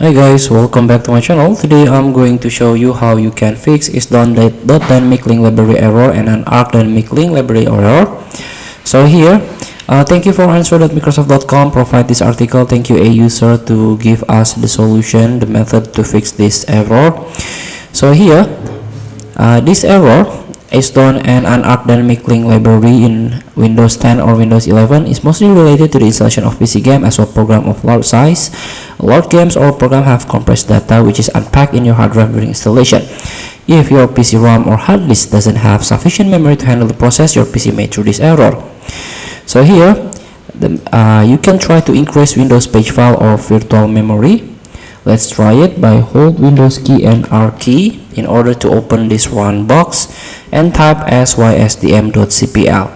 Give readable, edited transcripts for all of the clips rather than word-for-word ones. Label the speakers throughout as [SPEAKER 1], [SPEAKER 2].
[SPEAKER 1] Hi guys, welcome back to my channel. Today I'm going to show you how you can fix Isdone.dll library error and an Unarc.dll library error. So here, thank you for answer.microsoft.com provide this article. Thank you a user to give us the solution, the method to fix this error. So here, this error Isdone and Unarc.dll library in Windows 10 or Windows 11 is mostly related to the installation of PC game as well program of large size. Large games or program have compressed data which is unpacked in your hard drive during installation. If your PC ROM or hard disk doesn't have sufficient memory to handle the process, your PC may throw this error. So here, you can try to increase Windows page file or virtual memory. Let's try it by hold Windows key and R key in order to open this run box and type sysdm.cpl.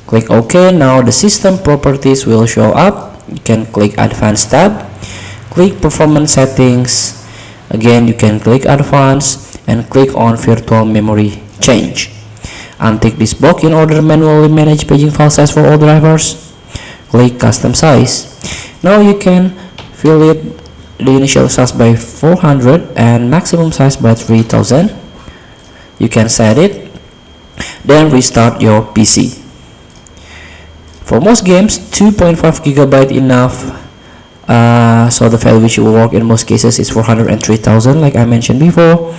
[SPEAKER 1] Click OK. Now the system properties will show up. You can click Advanced tab, click Performance Settings. Again, you can click Advanced and click on Virtual Memory Change. Untick this box in order to manually manage paging file size for all drivers. Click Custom Size. Now you can fill it the initial size by 400 and maximum size by 3000. You can set it, then restart your PC. For most games, 2.5 GB enough, so the file which will work in most cases is 403,000 like I mentioned before.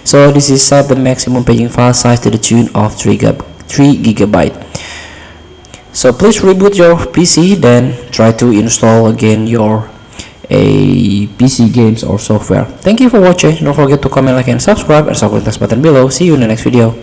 [SPEAKER 1] So this is set the maximum paging file size to the tune of 3 GB. So please reboot your PC, then try to install again your PC games or software. Thank you for watching. Don't forget to comment, like, and subscribe, and click the button below. See you in the next video.